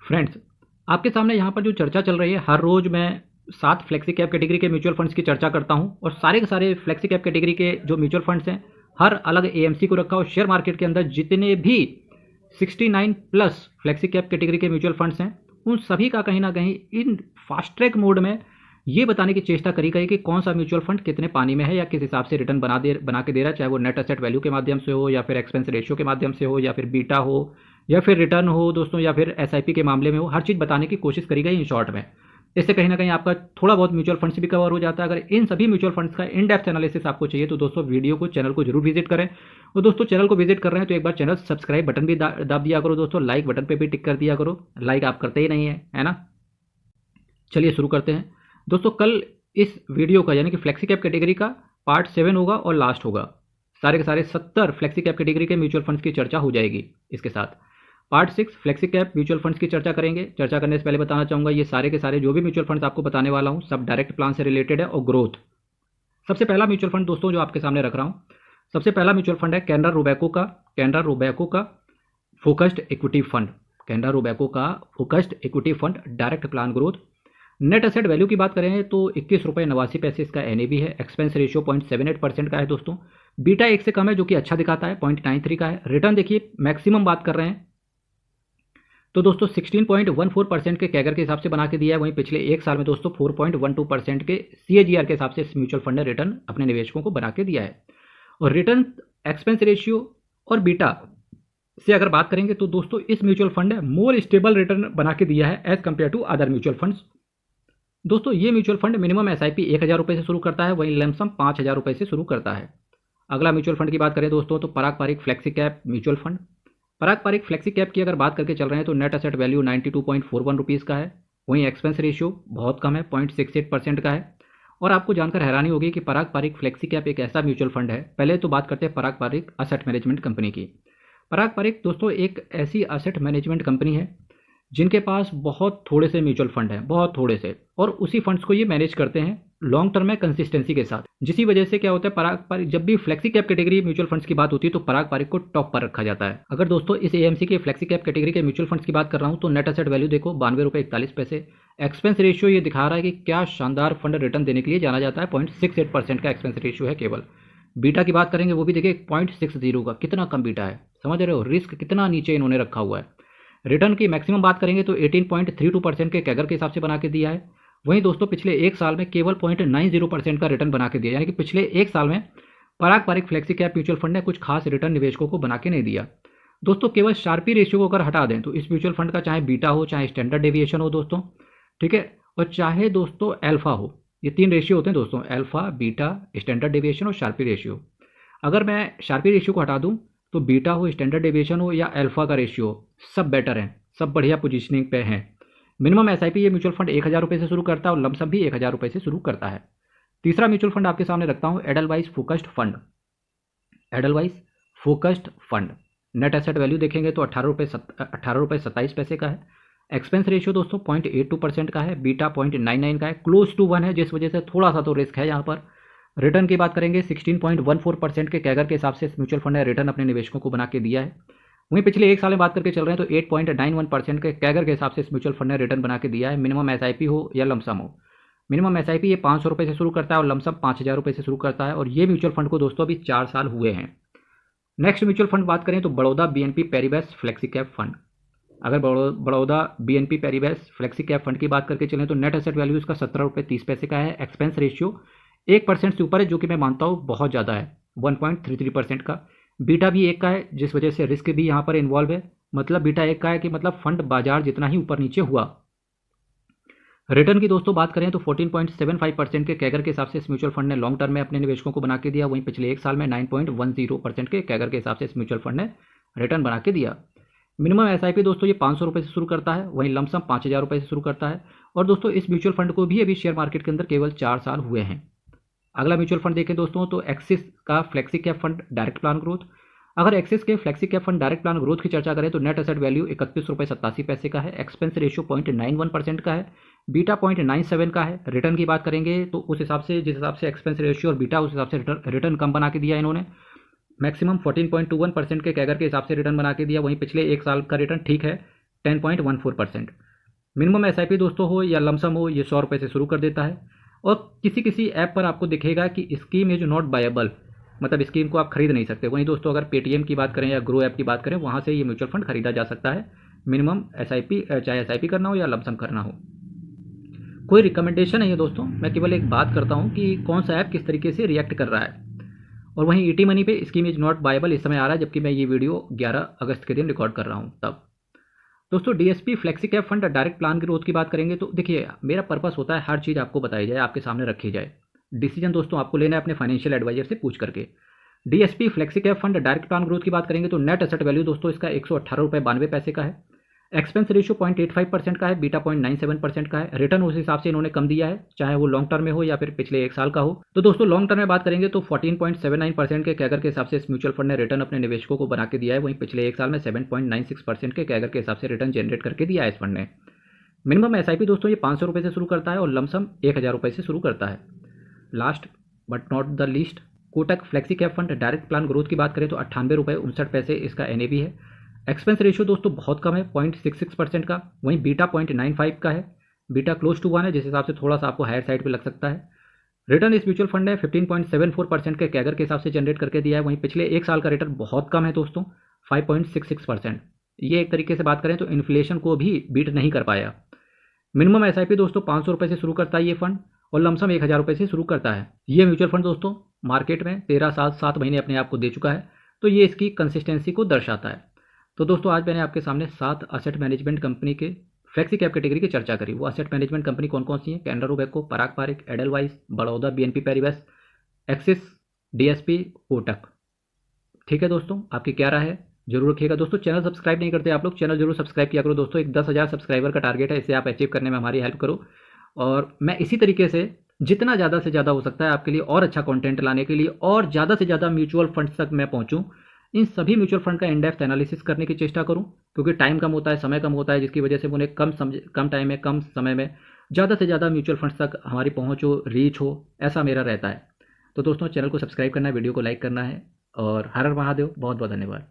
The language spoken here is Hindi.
फ्रेंड्स, आपके सामने यहाँ पर जो चर्चा चल रही है, हर रोज़ मैं 7 फ्लेक्सी कैप कैटेगरी के म्यूचुअल फंड्स की चर्चा करता हूँ और सारे के सारे फ्लेक्सी कैप कैटेगरी के जो म्यूचुअल फंड्स हैं, हर अलग एएमसी को रखा और शेयर मार्केट के अंदर जितने भी 69 प्लस फ्लेक्सी कैप कैटेगरी के म्यूचुअल फंड्स हैं, उन सभी का कहीं ना कहीं इन फास्ट ट्रैक मोड में ये बताने की चेष्टा करी गई कि कौन सा म्यूचुअल फंड कितने पानी में है या किस हिसाब से रिटर्न बना के दे रहा है, चाहे वो नेट एसेट वैल्यू के माध्यम से हो या फिर एक्सपेंस रेशियो के माध्यम से हो या फिर बीटा हो या फिर रिटर्न हो दोस्तों, या फिर एसआईपी के मामले में हो। हर चीज़ बताने की कोशिश करी गई इन शॉर्ट में। इससे कहीं ना कहीं आपका थोड़ा बहुत म्यूचुअल फंड्स भी कवर हो जाता है। अगर इन सभी म्यूचुअल फंड्स का इन डेप्थ एनालिसिस आपको चाहिए तो दोस्तों वीडियो को, चैनल को जरूर विजिट करें। और दोस्तों चैनल को विजिट कर रहे हैं तो एक बार चैनल सब्सक्राइब बटन भी दाब दिया करो दोस्तों, लाइक बटन पे भी टिक कर दिया करो। लाइक आप करते ही नहीं है ना। चलिए शुरू करते हैं दोस्तों। कल इस वीडियो का यानी कि फ्लेक्सी कैप कैटेगरी का पार्ट 7 होगा और लास्ट होगा। सारे के सारे 70 फ्लेक्सी कैप कैटेगरी के म्यूचुअल फंड्स की चर्चा हो जाएगी। इसके साथ part 6 flexi cap mutual funds की चर्चा करेंगे। चर्चा करने से पहले बताना चाहूँगा, ये सारे के सारे जो भी म्यूचुअल फंड्स आपको बताने वाला हूँ सब डायरेक्ट प्लान से रिलेटेड है और ग्रोथ। सबसे पहला म्यूचुअल फंड दोस्तों जो आपके सामने रख रहा हूँ, सबसे पहला म्यूचुअल फंड है कैनरा रोबैको का फोकस्ड इक्विटी फंड। कैनरा रोबैको का focused equity fund, direct plan growth. Net asset value की बात करें तो 21 रुपये 89 पैसे इसका एनएवी है। एक्सपेंस रेशियो 0.78% का है दोस्तों। बीटा 1 से कम है जो कि अच्छा दिखाता है, 0.93 का है। रिटर्न देखिए मैक्सिमम बात कर रहे हैं तो दोस्तों 16.14% के कैगर के हिसाब से बना के दिया है। वहीं पिछले एक साल में दोस्तों 4.12% के सीएजीआर के हिसाब से इस म्यूचुअल फंड ने रिटर्न अपने निवेशकों को बना के दिया है। और रिटर्न, एक्सपेंस रेशियो और बीटा से अगर बात करेंगे तो दोस्तों इस म्यूचुअल फंड ने मोर स्टेबल रिटर्न बना के दिया है as compare to other mutual funds. दोस्तों ये म्यूचुअल फंड मिनिमम एसआईपी 1000 रुपये से शुरू करता है, वहीं लमसम 5000 रुपये से शुरू करता है। अगला म्यूचुअल फंड की बात करें दोस्तों तो Parag Parikh flexi cap mutual fund. Parag Parikh flexi cap की अगर बात करके चल रहे हैं तो नेट एसेट वैल्यू 92.41 रुपीज़ का है। वहीं एक्सपेंस रेशियो बहुत कम है, 0.68% का है। और आपको जानकर हैरानी होगी कि पराग पारिक फ्लेक्सी कैप एक ऐसा म्यूचुअल फंड है, पहले तो बात करते हैं पराग पारिक असेट मैनेजमेंट कंपनी की। पराग पारिक दोस्तों एक ऐसी असेट मैनेजमेंट कंपनी है जिनके पास बहुत थोड़े से म्यूचुअल फंड हैं, बहुत थोड़े से, और उसी फंड्स को ये मैनेज करते हैं लॉन्ग टर्म में कंसिस्टेंसी के साथ। जिसी वजह से क्या होता है, पराग पारिक जब भी flexi cap category mutual funds की बात होती है तो पराग पारिक को टॉप पर रखा जाता है। अगर दोस्तों इस एएमसी के फ्लेक्सी कैप कैटेगरी के म्यूचुअल फंड्स की बात कर रहा हूँ तो नेट एसेट वैल्यू देखो 92.41 रुपये। एक्सपेंस रेशियो ये दिखा रहा है कि क्या शानदार फंड रिटर्न देने के लिए जाना जाता है, 0.68% का एक्सपेंस रेशियो है केवल। बीटा की बात करेंगे वो भी देखिए 0.60 का, कितना कम बीटा है, समझ रहे हो, रिस्क कितना नीचे इन्होंने रखा हुआ है। रिटर्न की मैक्सिमम बात करेंगे तो 18.32% के कैगर के हिसाब से बना के दिया है। वहीं दोस्तों पिछले एक साल में केवल 0.90% का रिटर्न बना के दिया, यानी कि पिछले एक साल में Parag Parikh flexi cap mutual fund ने कुछ खास रिटर्न निवेशकों को बना के नहीं दिया। दोस्तों केवल शार्पी रेशियो को अगर हटा दें तो इस म्यूचुअल फंड का चाहे बीटा हो, चाहे स्टैंडर्ड डेविएशन हो दोस्तों, ठीक है, और चाहे दोस्तों एल्फा हो, ये 3 रेशियो होते हैं दोस्तों, एल्फा, बीटा, स्टैंडर्ड डेविएशन और शार्पी रेशियो। अगर मैं शार्पी रेशियो को हटा दूं तो बीटा हो, स्टैंडर्ड डेविएशन हो या एल्फा का रेशियो, सब बेटर हैं, सब बढ़िया पोजीशनिंग पे हैं। मिनिमम एसआईपी ये म्यूचुअल फंड 1000 रुपये से शुरू करता है और लमसम भी 1000 रुपये से शुरू करता है। तीसरा म्यूचुअल फंड आपके सामने रखता हूँ Edelweiss focused fund. Edelweiss focused fund, net asset value देखेंगे तो 18 रुपये 27 पैसे का है। एक्सपेंस रेशियो दोस्तों 0.82% का है। बीटा 0.99 का है, क्लोज टू 1 है, जिस वजह से थोड़ा सा तो रिस्क है यहाँ पर। रिटर्न की बात करेंगे 16.14% के कैगर के हिसाब से इस म्यूचुअल फंड ने रिटर्न अपने निवेशकों को बना के दिया है। वहीं पिछले एक साल में बात करके चल रहे हैं तो 8.91% के कैगर के हिसाब से इस म्यूचुअल फंड ने रिटर्न बना के दिया है। मिनिमम एसआईपी हो या लमसम हो, मिनिमम एसआईपी ये 500 रुपये से शुरू करता है और लमसम 5000 रुपये से शुरू करता है। और ये म्यूचुअल फंड को दोस्तों अभी 4 साल हुए हैं। नेक्स्ट म्यूचुअल फंड बात करें तो Baroda BNP Paribas flexi cap fund. अगर Baroda BNP Paribas flexi cap fund की बात करके चलें तो नेट एसेट वैल्यू इसका 17 रुपये 30 पैसे का है। एक्सपेंस रेशियो 1% से ऊपर है, जो कि मैं मानता हूँ बहुत ज़्यादा है, 1.33% का। बीटा भी 1 का है, जिस वजह से रिस्क भी यहाँ पर इन्वॉल्व है। मतलब बीटा 1 का है कि मतलब फंड बाजार जितना ही ऊपर नीचे हुआ। रिटर्न की दोस्तों बात करें तो 14.75% के कैगर के हिसाब से इस म्यूचुअल फंड ने लॉन्ग टर्म में अपने निवेशकों को बना के दिया। वहीं पिछले एक साल में 9.10% के कैगर के हिसाब से इस म्यूचुअल फंड ने रिटर्न बना के दिया। मिनिमम एसआईपी दोस्तों ये 500 रुपये से शुरू करता है, वहीं लमसम 5000 रुपये से शुरू करता है। और दोस्तों इस म्यूचुअल फंड को भी अभी शेयर मार्केट के अंदर केवल 4 साल हुए हैं। अगला म्यूचुअल फंड देखें दोस्तों तो एक्सिस का flexi cap fund direct plan growth. अगर एक्सिस के flexi cap fund direct plan growth की चर्चा करें तो नेट एसेट वैल्यू 31 रुपये 87 पैसे का है। एक्सपेंस रेशियो 0.91% का है। बीटा 0.97 का है। रिटर्न की बात करेंगे तो उस हिसाब से, जिस हिसाब से एक्सपेंस रेशियो और बीटा, उस हिसाब से रिटर्न कम बना के दिया इन्होंने। मैक्सिमम 14.21% के कैगर के हिसाब से रिटर्न बना के दिया। वहीं पिछले एक साल का रिटर्न ठीक है, 10.14%। मिनिमम एसआईपी दोस्तों हो या लमसम हो, ये 100 रुपये से शुरू कर देता है। और किसी किसी ऐप पर आपको दिखेगा कि स्कीम इज नॉट बायबल, मतलब स्कीम को आप खरीद नहीं सकते। वहीं दोस्तों अगर पेटीएम की बात करें या ग्रो ऐप की बात करें, वहाँ से ये म्यूचुअल फंड खरीदा जा सकता है। मिनिमम एसआईपी, चाहे एसआईपी करना हो या लमसम करना हो। कोई रिकमेंडेशन नहीं है दोस्तों, मैं केवल एक बात करता हूँ कि कौन सा ऐप किस तरीके से रिएक्ट कर रहा है। और वहीं ईटी मनी पे स्कीम इज नॉट बायबल इस समय आ रहा है, जबकि मैं ये वीडियो 11 अगस्त के दिन रिकॉर्ड कर रहा हूँ तब। दोस्तों DSP flexi cap fund direct plan की ग्रोथ की बात करेंगे तो देखिए, मेरा पर्पस होता है हर चीज़ आपको बताई जाए, आपके सामने रखी जाए। डिसीजन दोस्तों आपको लेना है अपने फाइनेंशियल एडवाइजर से पूछ करके। DSP flexi cap fund direct plan growth की बात करेंगे तो नेट एसेट वैल्यू दोस्तों इसका 118.92 रुपये का है। एक्सपेंस रेशियो 0.85% का है, बीटा 0.97% का है। रिटर्न उस हिसाब से इन्होंने कम दिया है, चाहे वो लॉन्ग टर्म में हो या फिर पिछले 1 साल का हो। तो दोस्तों लॉन्ग टर्म में बात करेंगे तो 14.79% के कैगर के हिसाब से इस म्यूचुअल फंड ने रिटर्न अपने निवेशकों को बना के दिया है। वहीं पिछले 1 साल में 7.96% के कैगर के हिसाब से रिटर्न जनरेट करके दिया है इस फंड ने। मिनिमम एसआईपी दोस्तों ये 500 रुपये से शुरू करता है और लमसम 1000 रुपये से शुरू करता है। Last but not the least, Kotak flexi cap fund direct plan growth की बात करें तो 98.59 रुपये इसका एनएवी है। एक्सपेंस रेशियो दोस्तों बहुत कम है, 0.66% का। वहीं बीटा 0.95 का है, बीटा क्लोज टू 1 है, जिस हिसाब से थोड़ा सा आपको हायर साइड पे लग सकता है। रिटर्न इस म्यूचुअल फंड ने 15.74% के कैगर के हिसाब से जनरेट करके दिया है। वहीं पिछले 1 साल का रिटर्न बहुत कम है दोस्तों, 5.66%। ये एक तरीके से बात करें तो इन्फ्लेशन को भी बीट नहीं कर पाया। मिनिमम एसआईपी दोस्तों 500 रुपये से शुरू करता है ये फंड और लमसम 1000 रुपये से शुरू करता है। ये म्यूचुअल फंड दोस्तों मार्केट में 13 साल 7 महीने अपने आप को दे चुका है, तो ये इसकी कंसिस्टेंसी को दर्शाता है। तो दोस्तों आज मैंने आपके सामने 7 असेट मैनेजमेंट कंपनी के फ्लेक्सी कैप कैटेगरी की चर्चा करी। वो असेट मैनेजमेंट कंपनी कौन कौन सी हैं? Canara Robeco, Parag Parikh, Edelweiss, Baroda BNP Paribas, Axis, DSP, Kotak. ठीक है दोस्तों, आपकी क्या राय है जरूर रखिएगा। दोस्तों चैनल सब्सक्राइब नहीं करते आप लोग, चैनल जरूर सब्सक्राइब किया करो दोस्तों। एक 10,000 सब्सक्राइबर का टारगेट है, इसे आप अचीव करने में हमारी हेल्प करो। और मैं इसी तरीके से जितना ज़्यादा से ज़्यादा हो सकता है आपके लिए और अच्छा कंटेंट लाने के लिए और ज़्यादा से ज़्यादा म्यूचुअल फंड्स तक मैं पहुंचूं, इन सभी म्यूचुअल फंड का इन डेप्थ एनालिसिस करने की चेष्टा करूं। क्योंकि टाइम कम होता है, समय कम होता है, जिसकी वजह से उन्हें कम टाइम में, कम समय में ज़्यादा से ज़्यादा म्यूचुअल फंड्स तक हमारी पहुँच हो, रीच हो, ऐसा मेरा रहता है। तो दोस्तों चैनल को सब्सक्राइब करना है, वीडियो को लाइक करना है और हर हर महादेव। बहुत बहुत धन्यवाद।